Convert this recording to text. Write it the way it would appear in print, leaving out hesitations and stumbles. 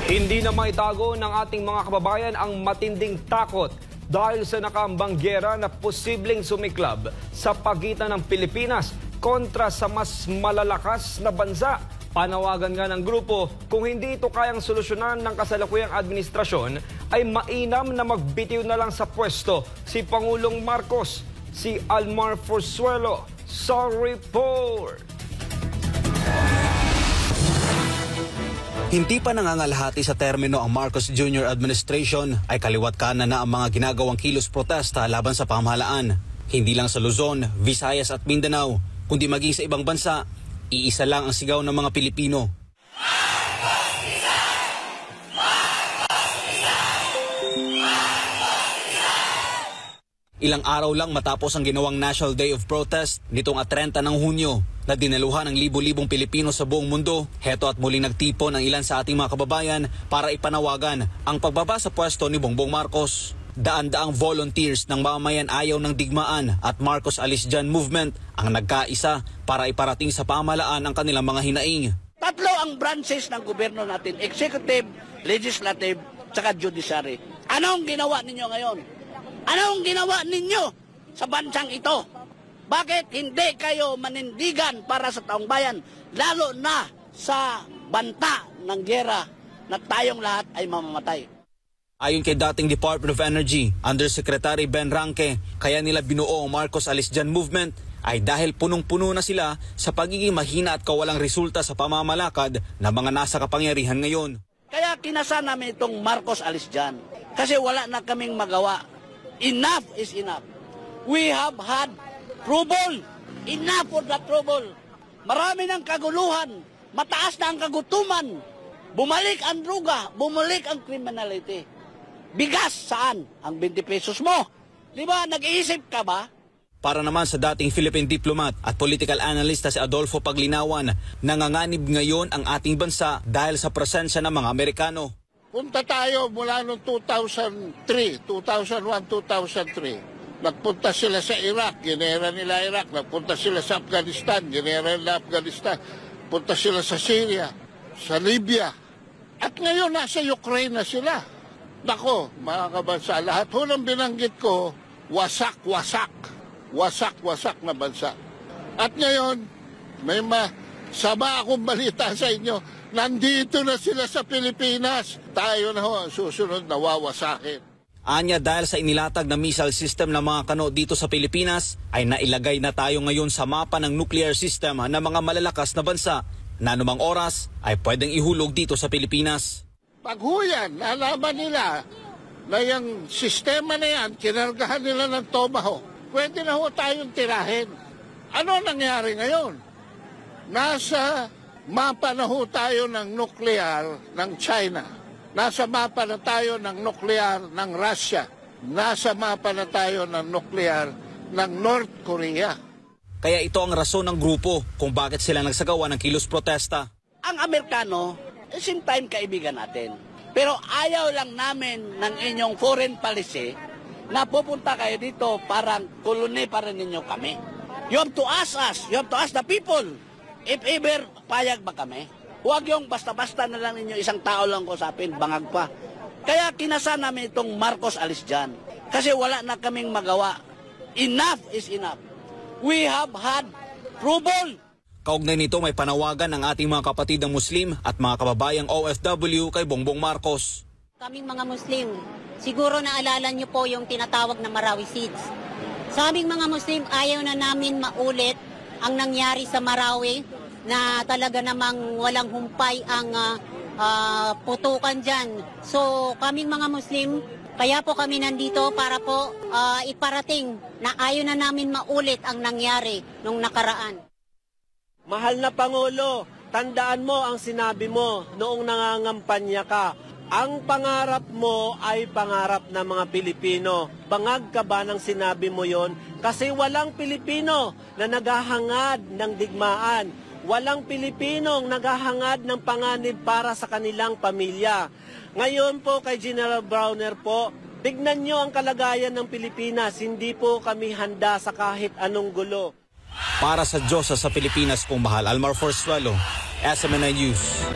Hindi na maitago ng ating mga kababayan ang matinding takot dahil sa nakaambang giyera na posibleng sumiklab sa pagitan ng Pilipinas kontra sa mas malalakas na bansa. Panawagan nga ng grupo, kung hindi ito kayang solusyonan ng kasalukuyang administrasyon, ay mainam na magbitiw na lang sa pwesto si Pangulong Marcos. Si Almar Forzuelo sa report. Hindi pa nangangalahati sa termino ang Marcos Jr. administration ay kaliwat kanan na ang mga ginagawang kilos protesta laban sa pamahalaan. Hindi lang sa Luzon, Visayas at Mindanao, kundi maging sa ibang bansa, iisa lang ang sigaw ng mga Pilipino. Ilang araw lang matapos ang ginawang National Day of Protest nitong 30 ng Hunyo na dinaluhan ng libo-libong Pilipino sa buong mundo, heto at muling nagtipon ang ilan sa ating mga kababayan para ipanawagan ang pagbaba sa pwesto ni Bongbong Marcos. Daan-daang volunteers ng mamamayan ayaw ng digmaan at Marcos Alis Dyan Movement ang nagkaisa para iparating sa pamahalaan ang kanilang mga hinaing. Tatlo ang branches ng gobyerno natin, executive, legislative, tsaka judiciary. Anong ginawa ninyo ngayon? Anong ginawa ninyo sa bansang ito? Bakit hindi kayo manindigan para sa taong bayan, lalo na sa banta ng giyera na tayong lahat ay mamamatay? Ayon kay dating Department of Energy, Undersecretary Ben Ranque, kaya nila binuo ang Marcos Alis Dyan Movement ay dahil punong-puno na sila sa pagiging mahina at kawalang resulta sa pamamalakad ng mga nasa kapangyarihan ngayon. Kaya kinasa namin itong Marcos Alis Dyan kasi wala na kaming magawa. Enough is enough. We have had trouble. Enough for the trouble. Marami ng kaguluhan. Mataas na ang kagutuman. Bumalik ang druga. Bumalik ang criminality. Bigas saan? Ang 20 pesos mo. Di ba? Nag-iisip ka ba? Para naman sa dating Philippine diplomat at political analyst na si Adolfo Paglinawan, nanganganib ngayon ang ating bansa dahil sa presensya ng mga Amerikano. Punta tayo mula noong 2001, 2003. Nagpunta sila sa Iraq, ginera nila Iraq. Nagpunta sila sa Afghanistan, ginera nila Afghanistan. Punta sila sa Syria, sa Libya. At ngayon nasa Ukraine na sila. Nako, mga kabansa, lahat ho ng binanggit ko, wasak-wasak. Wasak-wasak na bansa. At ngayon, may masama akong balita sa inyo. Nandito na sila sa Pilipinas. Tayo na ho ang susunod na wawasakin. Anya, dahil sa inilatag na missile system ng mga Kano dito sa Pilipinas, ay nailagay na tayo ngayon sa mapa ng nuclear system ng mga malalakas na bansa na anumang oras ay pwedeng ihulog dito sa Pilipinas. Pag huyan, nalaman nila na yung sistema na yan, kinargahan nila ng Tomahawk, pwede na ho tayong tirahin. Ano nangyari ngayon? Nasa mapa na ho tayo ng nuclear ng China. Nasa mapa na tayo ng nuclear ng Russia. Nasa mapa na tayo ng nuclear ng North Korea. Kaya ito ang rason ng grupo kung bakit sila nagsagawa ng kilos protesta. Ang Amerikano, same time kaibigan natin. Pero ayaw lang namin ng inyong foreign policy na pupunta kayo dito parang koloni pa rin ninyo kami. You have to ask us. You have to ask the people. If ever, payag ba kami? Huwag yung basta-basta na lang ninyo isang tao lang kusapin, bangag pa. Kaya kinasa namin itong Marcos Alis Dyan. Kasi wala na kaming magawa. Enough is enough. We have had trouble. Kaugnay nito may panawagan ng ating mga kapatid ng Muslim at mga kababayang OFW kay Bongbong Marcos. Kaming mga Muslim, siguro naalala niyo po yung tinatawag na Marawi Seeds. Sa aming mga Muslim, ayaw na namin maulit ang nangyari sa Marawi na talaga namang walang humpay ang putukan dyan. So kaming mga Muslim, kaya po kami nandito para po iparating na ayaw na namin maulit ang nangyari nung nakaraan. Mahal na Pangulo, tandaan mo ang sinabi mo noong nangangampanya ka. Ang pangarap mo ay pangarap ng mga Pilipino. Bangag ka ba ng sinabi mo yon? Kasi walang Pilipino na naghahangad ng digmaan. Walang Pilipinong naghahangad ng panganib para sa kanilang pamilya. Ngayon po kay General Browner po, tignan nyo ang kalagayan ng Pilipinas. Hindi po kami handa sa kahit anong gulo. Para sa Diyos sa Pilipinas kung mahal, Almar Forzuelo, SMNI News.